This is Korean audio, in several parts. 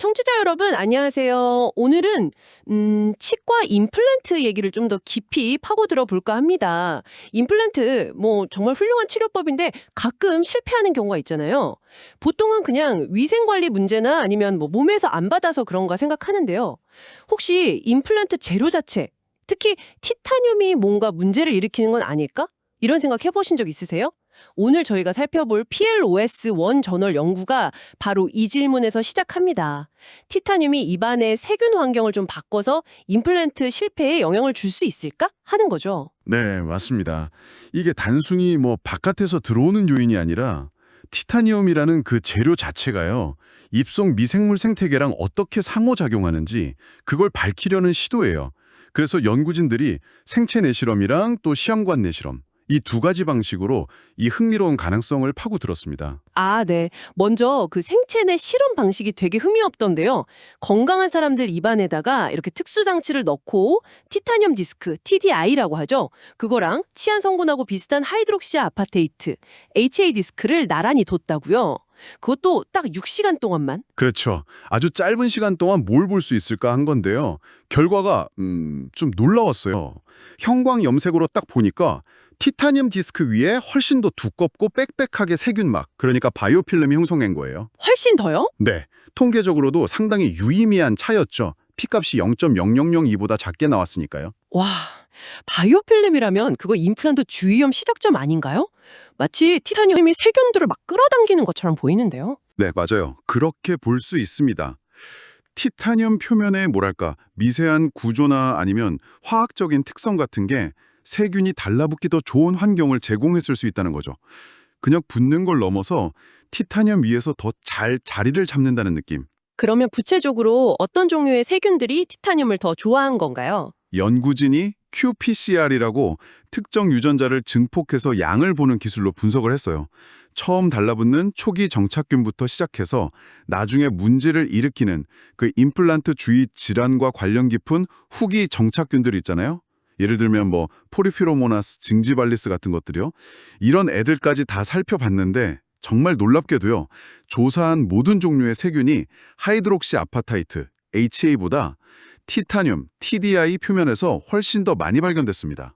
청취자 여러분, 안녕하세요. 오늘은 치과 임플란트 얘기를 좀 더 깊이 파고들어 볼까 합니다. 임플란트, 정말 훌륭한 치료법인데 가끔 실패하는 경우가 있잖아요. 보통은 그냥 위생관리 문제나 아니면 몸에서 안 받아서 그런가 생각하는데요. 혹시 임플란트 재료 자체, 특히 티타늄이 뭔가 문제를 일으키는 건 아닐까? 이런 생각 해보신 적 있으세요? 오늘 저희가 살펴볼 PLOS1 저널 연구가 바로 이 질문에서 시작합니다. 티타늄이 입안의 세균 환경을 좀 바꿔서 임플란트 실패에 영향을 줄 수 있을까? 하는 거죠. 네, 맞습니다. 이게 단순히 바깥에서 들어오는 요인이 아니라 티타늄이라는 그 재료 자체가요. 입속 미생물 생태계랑 어떻게 상호작용하는지 그걸 밝히려는 시도예요. 그래서 연구진들이 생체 내실험이랑 또 시험관 내실험 이 두 가지 방식으로 이 흥미로운 가능성을 파고들었습니다. 아, 네. 먼저 그 생체 내 실험 방식이 되게 흥미롭던데요. 건강한 사람들 입안에다가 이렇게 특수 장치를 넣고 티타늄 디스크, TDI라고 하죠. 그거랑 치안 성분하고 비슷한 하이드록시 아파테이트, HA 디스크를 나란히 뒀다고요. 그것도 딱 6시간 동안만? 그렇죠. 아주 짧은 시간 동안 뭘 볼 수 있을까 한 건데요. 결과가 좀 놀라웠어요. 형광 염색으로 딱 보니까 티타늄 디스크 위에 훨씬 더 두껍고 빽빽하게 세균막, 그러니까 바이오필름이 형성된 거예요. 훨씬 더요? 네, 통계적으로도 상당히 유의미한 차였죠. P값이 0.0002보다 작게 나왔으니까요. 와, 바이오필름이라면 그거 임플란트 주의염 시작점 아닌가요? 마치 티타늄이 세균들을 막 끌어당기는 것처럼 보이는데요. 네, 맞아요. 그렇게 볼 수 있습니다. 티타늄 표면의 미세한 구조나 아니면 화학적인 특성 같은 게 세균이 달라붙기 더 좋은 환경을 제공했을 수 있다는 거죠. 그냥 붙는 걸 넘어서 티타늄 위에서 더 잘 자리를 잡는다는 느낌. 그러면 구체적으로 어떤 종류의 세균들이 티타늄을 더 좋아한 건가요? 연구진이 qPCR이라고 특정 유전자를 증폭해서 양을 보는 기술로 분석을 했어요. 처음 달라붙는 초기 정착균부터 시작해서 나중에 문제를 일으키는 그 임플란트 주위 질환과 관련 깊은 후기 정착균들 있잖아요. 예를 들면 포리피로모나스, 징지발리스 같은 것들이요. 이런 애들까지 다 살펴봤는데 정말 놀랍게도요. 조사한 모든 종류의 세균이 하이드록시 아파타이트, HA보다 티타늄, TDI 표면에서 훨씬 더 많이 발견됐습니다.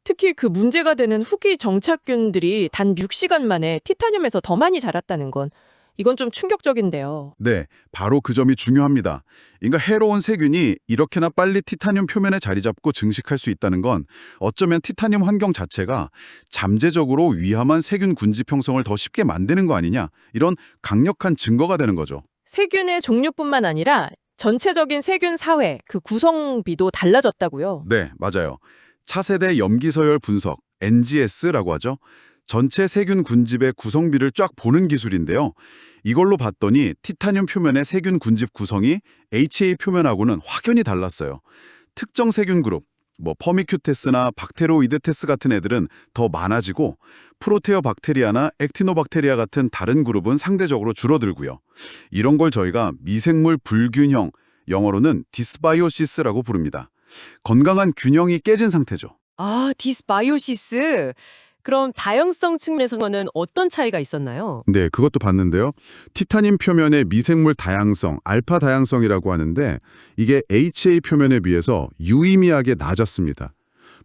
특히 그 문제가 되는 후기 정착균들이 단 6시간 만에 티타늄에서 더 많이 자랐다는 건 이건 좀 충격적인데요. 네, 바로 그 점이 중요합니다. 그러니까 해로운 세균이 이렇게나 빨리 티타늄 표면에 자리 잡고 증식할 수 있다는 건 어쩌면 티타늄 환경 자체가 잠재적으로 위험한 세균 군집 형성을 더 쉽게 만드는 거 아니냐, 이런 강력한 증거가 되는 거죠. 세균의 종류뿐만 아니라 전체적인 세균 사회, 그 구성비도 달라졌다고요. 네, 맞아요. 차세대 염기서열 분석, NGS라고 하죠. 전체 세균 군집의 구성비를 쫙 보는 기술인데요. 이걸로 봤더니 티타늄 표면의 세균 군집 구성이 HA 표면하고는 확연히 달랐어요. 특정 세균 그룹, 퍼미큐테스나 박테로이데테스 같은 애들은 더 많아지고 프로테어박테리아나 액티노박테리아 같은 다른 그룹은 상대적으로 줄어들고요. 이런 걸 저희가 미생물 불균형, 영어로는 디스바이오시스라고 부릅니다. 건강한 균형이 깨진 상태죠. 아, 디스바이오시스. 그럼 다양성 측면에서는 어떤 차이가 있었나요? 네, 그것도 봤는데요. 티타늄 표면의 미생물 다양성, 알파 다양성이라고 하는데 이게 HA 표면에 비해서 유의미하게 낮았습니다.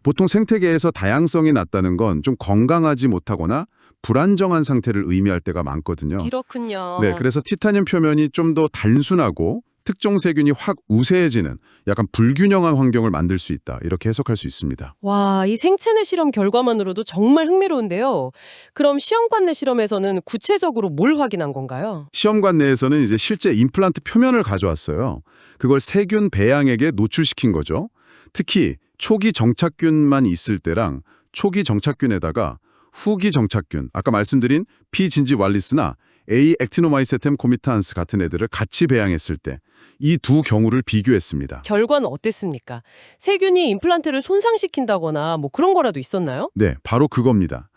보통 생태계에서 다양성이 낮다는 건 좀 건강하지 못하거나 불안정한 상태를 의미할 때가 많거든요. 그렇군요. 네, 그래서 티타늄 표면이 좀 더 단순하고 특정 세균이 확 우세해지는 약간 불균형한 환경을 만들 수 있다. 이렇게 해석할 수 있습니다. 와, 이 생체내 실험 결과만으로도 정말 흥미로운데요. 그럼 시험관 내 실험에서는 구체적으로 뭘 확인한 건가요? 시험관 내에서는 이제 실제 임플란트 표면을 가져왔어요. 그걸 세균 배양액에 노출시킨 거죠. 특히 초기 정착균만 있을 때랑 초기 정착균에다가 후기 정착균, 아까 말씀드린 P 진지왈리스나 A 액티노마이세템 코미탄스 같은 애들을 같이 배양했을 때 이 두 경우를 비교했습니다. 결과는 어땠습니까? 세균이 임플란트를 손상시킨다거나 그런 거라도 있었나요? 네, 바로 그겁니다.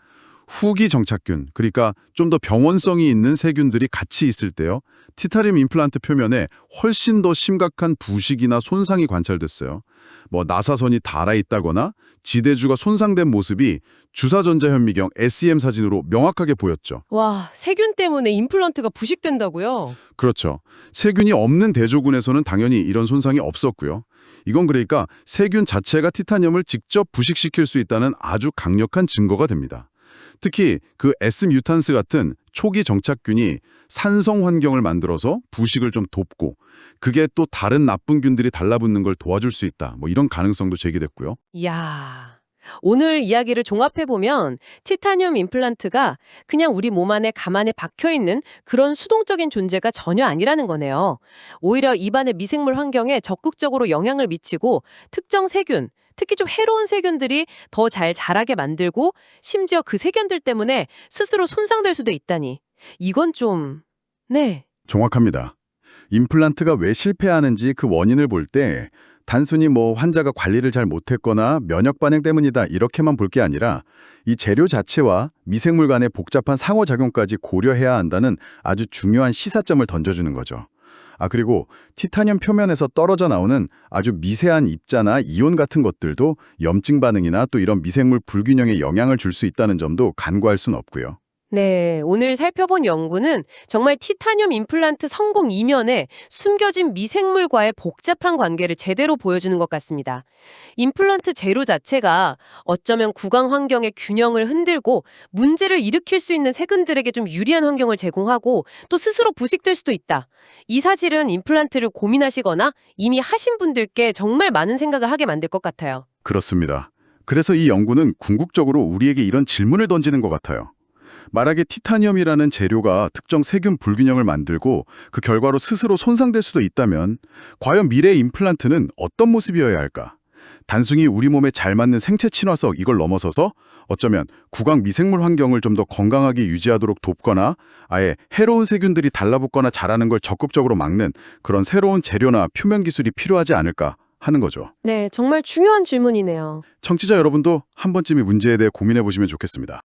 후기 정착균, 그러니까 좀 더 병원성이 있는 세균들이 같이 있을 때요. 티타늄 임플란트 표면에 훨씬 더 심각한 부식이나 손상이 관찰됐어요. 뭐 나사선이 닳아있다거나 지대주가 손상된 모습이 주사전자현미경 SEM 사진으로 명확하게 보였죠. 와, 세균 때문에 임플란트가 부식된다고요? 그렇죠. 세균이 없는 대조군에서는 당연히 이런 손상이 없었고요. 이건 그러니까 세균 자체가 티타늄을 직접 부식시킬 수 있다는 아주 강력한 증거가 됩니다. 특히 그 S 뮤탄스 같은 초기 정착균이 산성 환경을 만들어서 부식을 좀 돕고 그게 또 다른 나쁜 균들이 달라붙는 걸 도와줄 수 있다. 뭐 이런 가능성도 제기됐고요. 이야, 오늘 이야기를 종합해보면 티타늄 임플란트가 그냥 우리 몸 안에 가만히 박혀있는 그런 수동적인 존재가 전혀 아니라는 거네요. 오히려 입안의 미생물 환경에 적극적으로 영향을 미치고 특정 세균, 특히 좀 해로운 세균들이 더 잘 자라게 만들고 심지어 그 세균들 때문에 스스로 손상될 수도 있다니. 이건 좀... 네. 정확합니다. 임플란트가 왜 실패하는지 그 원인을 볼 때 단순히 뭐 환자가 관리를 잘 못했거나 면역 반응 때문이다 이렇게만 볼 게 아니라 이 재료 자체와 미생물 간의 복잡한 상호작용까지 고려해야 한다는 아주 중요한 시사점을 던져주는 거죠. 그리고 티타늄 표면에서 떨어져 나오는 아주 미세한 입자나 이온 같은 것들도 염증 반응이나 또 이런 미생물 불균형에 영향을 줄 수 있다는 점도 간과할 순 없고요. 네, 오늘 살펴본 연구는 정말 티타늄 임플란트 성공 이면에 숨겨진 미생물과의 복잡한 관계를 제대로 보여주는 것 같습니다. 임플란트 재료 자체가 어쩌면 구강 환경의 균형을 흔들고 문제를 일으킬 수 있는 세균들에게 좀 유리한 환경을 제공하고 또 스스로 부식될 수도 있다. 이 사실은 임플란트를 고민하시거나 이미 하신 분들께 정말 많은 생각을 하게 만들 것 같아요. 그렇습니다. 그래서 이 연구는 궁극적으로 우리에게 이런 질문을 던지는 것 같아요. 만약에 티타늄이라는 재료가 특정 세균 불균형을 만들고 그 결과로 스스로 손상될 수도 있다면 과연 미래의 임플란트는 어떤 모습이어야 할까? 단순히 우리 몸에 잘 맞는 생체 친화석 이걸 넘어서서 어쩌면 구강 미생물 환경을 좀 더 건강하게 유지하도록 돕거나 아예 해로운 세균들이 달라붙거나 자라는 걸 적극적으로 막는 그런 새로운 재료나 표면 기술이 필요하지 않을까 하는 거죠. 네, 정말 중요한 질문이네요. 청취자 여러분도 한 번쯤 이 문제에 대해 고민해 보시면 좋겠습니다.